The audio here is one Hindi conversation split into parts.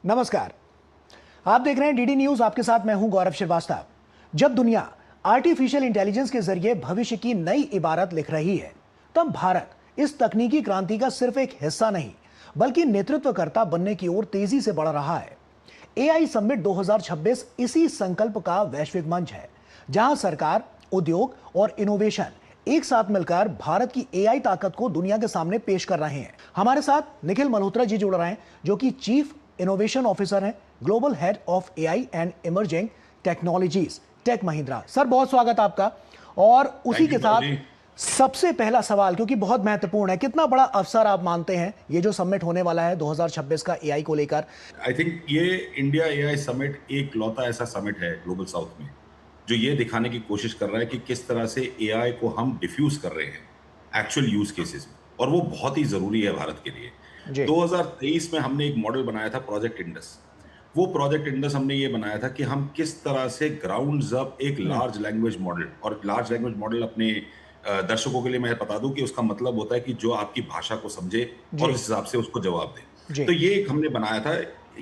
नमस्कार। आप देख रहे हैं डीडी न्यूज। आपके साथ मैं हूं गौरव श्रीवास्तव। जब दुनिया आर्टिफिशियल इंटेलिजेंस के जरिए भविष्य की नई इबारत लिख रही है, तब भारत इस तकनीकी क्रांति का सिर्फ एक हिस्सा नहीं बल्कि नेतृत्वकर्ता बनने की ओर तेजी से बढ़ रहा है। एआई समिट 2026 इसी संकल्प का वैश्विक मंच है, जहां सरकार, उद्योग और इनोवेशन एक साथ मिलकर भारत की एआई ताकत को दुनिया के सामने पेश कर रहे हैं। हमारे साथ निखिल मल्होत्रा जी जुड़ रहे हैं, जो कि चीफ इनोवेशन ऑफिसर हैं, global head of AI and emerging technologies, Tech Mahindra. Sir, बहुत स्वागत आपका। और उसी के साथ सबसे पहला सवाल, क्योंकि बहुत महत्वपूर्ण है, कितना बड़ा अवसर आप मानते हैं ये जो समिट होने वाला है 2026 का एआई को लेकर? आई थिंक ये इंडिया एआई समिट एक लौता ऐसा समिट है ग्लोबल साउथ में जो ये दिखाने की कोशिश कर रहा है कि किस तरह से एआई को हम डिफ्यूज कर रहे हैं एक्चुअल यूज केसेस में, और वो बहुत ही जरूरी है भारत के लिए। 2023 में हमने एक मॉडल बनाया था प्रोजेक्ट इंडस। वो प्रोजेक्ट इंडस हमने ये बनाया था कि हम किस तरह से ग्राउंड्स अप एक लार्ज लैंग्वेज मॉडल, और लार्ज लैंग्वेज मॉडल अपने दर्शकों के लिए मैं बता दूं कि उसका मतलब होता है कि जो आपकी भाषा को समझे और उस हिसाब से उसको जवाब दे। तो ये एक हमने बनाया था,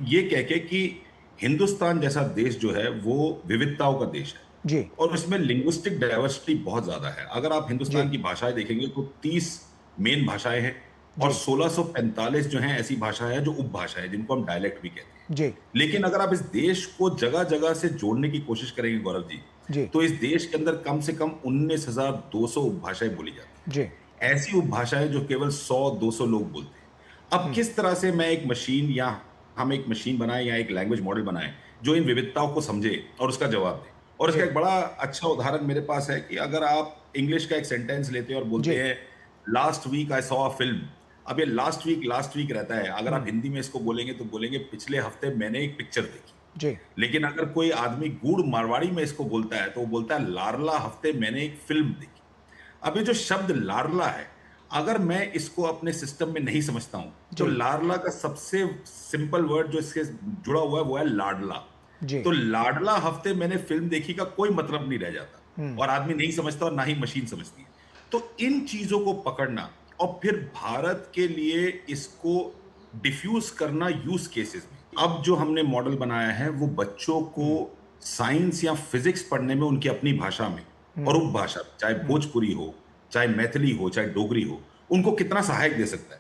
ये कह के कि हिंदुस्तान जैसा देश जो है वो विविधताओं का देश है और उसमें लिंग्विस्टिक डाइवर्सिटी बहुत ज्यादा है। अगर आप हिंदुस्तान की भाषाएं देखेंगे तो 30 मेन भाषाएं हैं और 1645 जो हैं ऐसी भाषाएं हैं जो उपभाषा है, जिनको हम डायलेक्ट भी कहते हैं। लेकिन अगर आप इस देश को जगह जगह से जोड़ने की कोशिश करेंगे गौरव जी, तो इस देश के अंदर कम से कम 19,200 उपभाषाएं बोली जाती हैं। ऐसी उपभाषाएं जो केवल 100-200 लोग बोलते हैं। अब किस तरह से मैं एक मशीन या हम एक मशीन बनाए या एक लैंग्वेज मॉडल बनाए जो इन विविधताओं को समझे और उसका जवाब दे। और इसका एक बड़ा अच्छा उदाहरण मेरे पास है कि अगर आप इंग्लिश का एक सेंटेंस लेते हैं और बोलते हैं last week I saw a film. अब ये लास्ट वीक रहता है, अगर आप हिंदी में इसको बोलेंगे तो बोलेंगे पिछले हफ्ते मैंने एक पिक्चर देखी। लेकिन अगर कोई आदमी गूढ़ मारवाड़ी में इसको बोलता है तो वो बोलता है लारला हफ्ते मैंने एक फिल्म देखी। अब ये जो शब्द लारला है, अगर मैं इसको अपने सिस्टम में नहीं समझता हूं तो लारला का सबसे सिंपल वर्ड जो इसके जुड़ा हुआ है वो है लाडला। तो लाडला हफ्ते मैंने फिल्म देखी का कोई मतलब नहीं रह जाता और आदमी नहीं समझता और ना ही मशीन समझती है। तो इन चीजों को पकड़ना और फिर भारत के लिए इसको डिफ्यूज करना यूज केसेस में। अब जो हमने मॉडल बनाया है वो बच्चों को साइंस या फिजिक्स पढ़ने में उनकी अपनी भाषा में और उपभाषा, चाहे भोजपुरी हो, चाहे मैथिली हो, चाहे डोगरी हो, उनको कितना सहायक दे सकता है।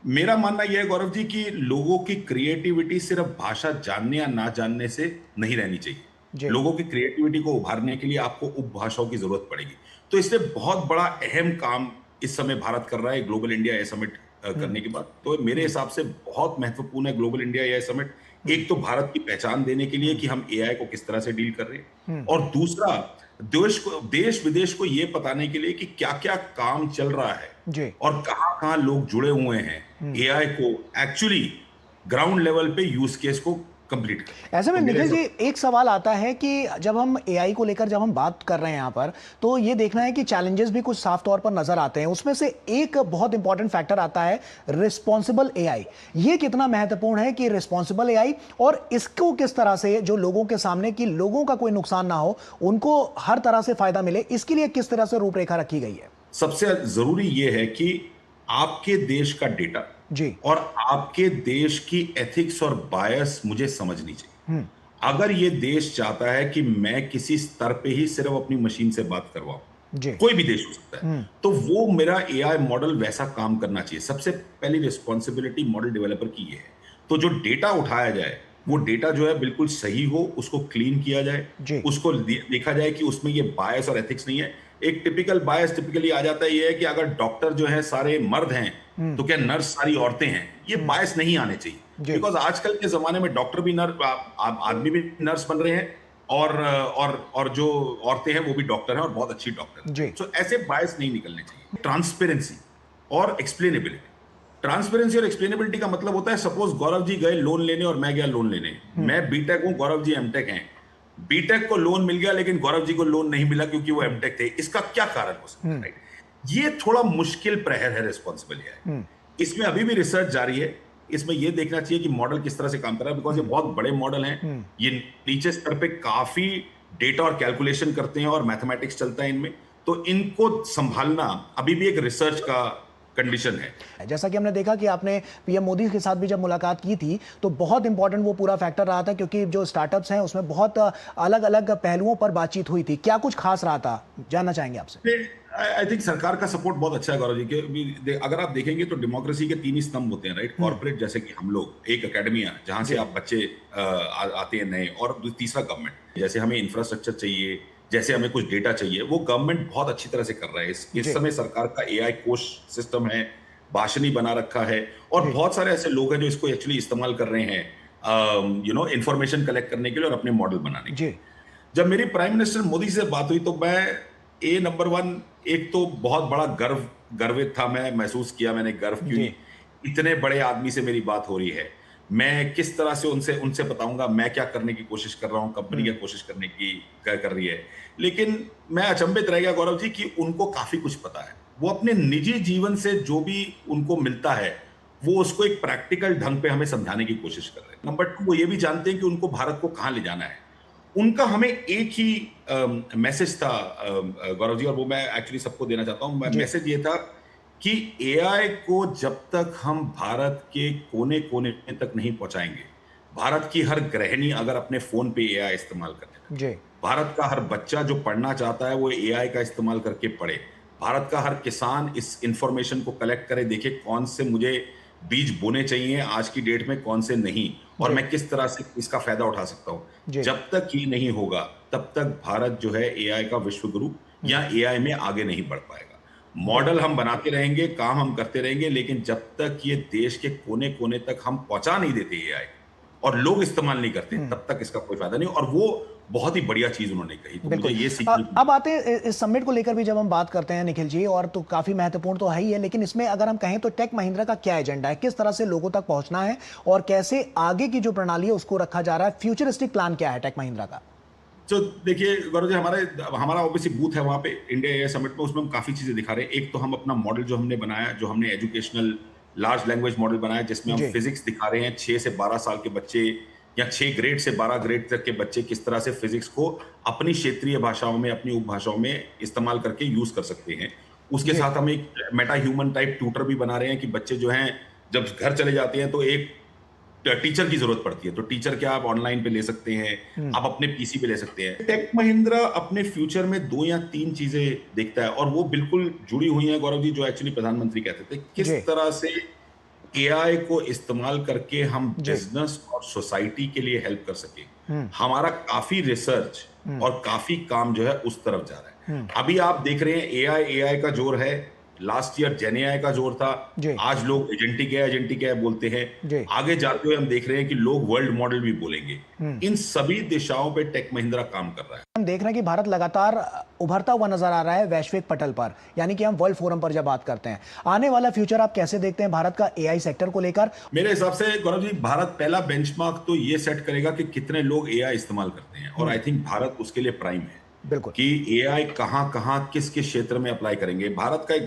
मेरा मानना यह है गौरव जी कि लोगों की क्रिएटिविटी सिर्फ भाषा जानने या ना जानने से नहीं रहनी चाहिए। लोगों की क्रिएटिविटी को उभारने के लिए आपको उपभाषाओं की जरूरत पड़ेगी। तो इसलिए बहुत बड़ा अहम काम इस समय भारत कर रहा है ग्लोबल इंडिया एआई समिट करने के बाद। तो मेरे हिसाब से बहुत महत्वपूर्ण है ग्लोबल इंडिया एआई समिट। एक तो भारत की पहचान देने के लिए कि हम एआई को किस तरह से डील कर रहे हैं, और दूसरा देश विदेश को यह बताने के लिए कि क्या क्या काम चल रहा है और कहां लोग जुड़े हुए हैं एआई को एक्चुअली ग्राउंड लेवल पे यूज केस को कंप्लीट कर। ऐसे में निखिल जी, एक सवाल आता है कि जब हम एआई को लेकर जब हम बात कर रहे हैं यहाँ पर, तो ये देखना है कि चैलेंजेस भी कुछ साफ तौर पर नजर आते हैं। उसमें से एक बहुत इंपॉर्टेंट फैक्टर आता है रिस्पॉन्सिबल एआई। ये कितना महत्वपूर्ण है कि रिस्पॉन्सिबल एआई, और इसको किस तरह से जो लोगों के सामने, कि लोगों का कोई नुकसान ना हो, उनको हर तरह से फायदा मिले, इसके लिए किस तरह से रूपरेखा रखी गई है? सबसे जरूरी यह है कि आपके देश का डेटा और आपके देश की एथिक्स और बायस मुझे समझनी चाहिए। अगर ये देश चाहता है कि मैं किसी स्तर पे ही सिर्फ अपनी मशीन से बात करवाऊं, कोई भी देश हो सकता है, तो वो मेरा एआई मॉडल वैसा काम करना चाहिए। सबसे पहली रिस्पॉन्सिबिलिटी मॉडल डेवलपर की ये है। तो जो डेटा उठाया जाए वो डेटा जो है बिल्कुल सही हो, उसको क्लीन किया जाए, उसको देखा जाए कि उसमें ये बायस और एथिक्स नहीं है। एक टिपिकल बायस टिपिकली आ जाता है ये है कि अगर डॉक्टर जो है सारे मर्द हैं तो क्या नर्स सारी औरतें हैं। ये बायस नहीं आने चाहिए, बिकॉज आजकल के जमाने में डॉक्टर भी आदमी भी नर्स बन रहे हैं और जो औरतें हैं वो भी डॉक्टर हैं और बहुत अच्छी डॉक्टर हैं। तो ऐसे बायस नहीं निकलने चाहिए। ट्रांसपेरेंसी और एक्सप्लेनेबिलिटी। ट्रांसपेरेंसी और एक्सप्लेनेबिलिटी का मतलब होता है, सपोज गौरव जी गए लोन लेने और मैं गया लोन लेने। मैं बीटेक हूं, गौरव जी एमटेक हैं। बीटेक को लोन मिल गया लेकिन गौरव जी को लोन नहीं मिला क्योंकि वो एमटेक थे। इसका क्या कारण हो सकता है? ये थोड़ा मुश्किल प्रहर है रिस्पॉन्सिबल एआई। इसमें अभी भी रिसर्च जारी है। इसमें यह देखना चाहिए कि मॉडल किस तरह से काम कर रहा है, बिकॉज ये बहुत बड़े मॉडल हैं। ये नीचे स्तर पे काफी डेटा और कैलकुलेशन करते हैं और मैथमेटिक्स चलता है इनमें। तो इनको संभालना अभी भी एक रिसर्च का कंडीशन है। जैसा कि हमने देखा कि आपने पीएम मोदी के साथ भी जब मुलाकात की थी तो बहुत इंपॉर्टेंट वो पूरा फैक्टर रहा था, क्योंकि जो स्टार्टअप्स हैं उसमें बहुत अलग अलग पहलुओं पर बातचीत हुई थी। क्या कुछ खास रहा था, जानना चाहेंगे आपसे। आई थिंक सरकार का सपोर्ट बहुत अच्छा है गौरव जी के। अगर आप देखेंगे तो डेमोक्रेसी के तीन ही स्तंभ होते हैं, राइट? कॉर्पोरेट जैसे कि हम लोग, एक एकेडमिया जहां से जी आप बच्चे आते हैं नए, और तीसरा गवर्नमेंट। जैसे हमें इंफ्रास्ट्रक्चर चाहिए, जैसे हमें कुछ डेटा चाहिए, वो गवर्नमेंट बहुत अच्छी तरह से कर रहा है। इस जी समय सरकार का एआई कोष सिस्टम है, भाषणी बना रखा है, और जी बहुत सारे ऐसे लोग हैं जो इसको एक्चुअली इस्तेमाल कर रहे हैं इंफॉर्मेशन कलेक्ट करने के लिए और अपने मॉडल बनाने के जी लिए। जब मेरी प्राइम मिनिस्टर मोदी से बात हुई तो मैं नंबर वन, एक तो बहुत बड़ा गर्वित था, मैं महसूस किया मैंने गर्व, जी क्योंकि इतने बड़े आदमी से मेरी बात हो रही है। मैं किस तरह से उनसे उनसे बताऊंगा मैं क्या करने की कोशिश कर रहा हूं, कंपनी क्या कोशिश करने की क्या कर रही है। लेकिन मैं अचंभित रह गया गौरव जी कि उनको काफी कुछ पता है। वो अपने निजी जीवन से जो भी उनको मिलता है वो उसको एक प्रैक्टिकल ढंग पे हमें समझाने की कोशिश कर रहे हैं। नंबर टू, वो ये भी जानते हैं कि उनको भारत को कहां ले जाना है। उनका हमें एक ही मैसेज था गौरव जी, और वो मैं एक्चुअली सबको देना चाहता हूं। जी मैसेज ये था कि एआई को जब तक हम भारत के कोने कोने तक नहीं पहुंचाएंगे, भारत की हर गृहिणी अगर अपने फोन पे एआई इस्तेमाल करने लगे, जी भारत का हर बच्चा जो पढ़ना चाहता है वो एआई का इस्तेमाल करके पढ़े, भारत का हर किसान इस इंफॉर्मेशन को कलेक्ट करे, देखे कौन से मुझे बीज बोने चाहिए आज की डेट में, कौन से नहीं, और जी मैं किस तरह से इसका फायदा उठा सकता हूं। जी जब तक ये नहीं होगा तब तक भारत जो है एआई का विश्व गुरु या एआई में आगे नहीं बढ़ पाएगा। मॉडल बिल्कुल हम बनाते रहेंगे, काम हम करते रहेंगे, लेकिन जब तक ये देश के कोने कोने तक हम पहुंचा नहीं देते एआई और लोग इस्तेमाल नहीं करते, तब तक इसका कोई फायदा नहीं। और वो बहुत ही बढ़िया चीज उन्होंने कही, तो मुझे बिल्कुल। ये सीखने को अब आते हैं इस समिट को लेकर भी जब हम बात करते हैं निखिल जी, और तो काफी महत्वपूर्ण तो है ही है, लेकिन इसमें अगर हम कहें तो टेक महिंद्रा का क्या एजेंडा है, किस तरह से लोगों तक पहुंचना है और कैसे आगे की जो प्रणाली है उसको रखा जा रहा है, फ्यूचरिस्टिक प्लान क्या है टेक महिंद्रा का। तो देखिए गौरव जी, हमारा ऑब्वियसली बूथ है वहां पे इंडिया एआई समिट में, उसमें हम काफी चीजें दिखा रहे हैं। एक तो हम अपना मॉडल जो हमने बनाया, जो हमने एजुकेशनल लार्ज लैंग्वेज मॉडल बनाया, जिसमें हम जी फिजिक्स दिखा रहे हैं। 6 से 12 साल के बच्चे या 6 ग्रेड से 12 ग्रेड तक के बच्चे किस तरह से फिजिक्स को अपनी क्षेत्रीय भाषाओं में, अपनी उपभाषाओं में इस्तेमाल करके यूज कर सकते हैं। उसके जी साथ हम एक मेटा ह्यूमन टाइप ट्यूटर भी बना रहे हैं कि बच्चे जो हैं जब घर चले जाते हैं तो एक टीचर की जरूरत पड़ती है, तो टीचर क्या आप ऑनलाइन पे ले सकते हैं, आप अपने पीसी पे ले सकते हैं। टेक महिंद्रा अपने फ्यूचर में 2 या 3 चीजें देखता है, और वो बिल्कुल जुड़ी हुई हैं गौरव जी, जो एक्चुअली प्रधानमंत्री कहते थे, किस जी तरह से एआई को इस्तेमाल करके हम जी बिजनेस और सोसाइटी के लिए हेल्प कर सके। हमारा काफी रिसर्च और काफी काम जो है उस तरफ जा रहा है। अभी आप देख रहे हैं एआई एआई का जोर है। लास्ट ईयर जेन एआई का जोर था, जी आज लोग एजेंटिक एआई बोलते हैं। जी आगे जाते हुए हम देख रहे हैं कि लोग वर्ल्ड मॉडल भी बोलेंगे। इन सभी दिशाओं पे टेक महिंद्रा काम कर रहा है। हम देख रहे हैं कि भारत लगातार उभरता हुआ नजर आ रहा है वैश्विक पटल पर, यानी कि हम वर्ल्ड फोरम पर जब बात करते हैं, आने वाला फ्यूचर आप कैसे देखते हैं भारत का एआई सेक्टर को लेकर। मेरे हिसाब से गौरव जी, भारत पहला बेंचमार्क तो ये सेट करेगा कि कितने लोग एआई इस्तेमाल करते हैं, और आई थिंक भारत उसके लिए प्राइम है बिल्कुल कि एआई कहां कहां किस किस क्षेत्र में अप्लाई करेंगे। भारत का एक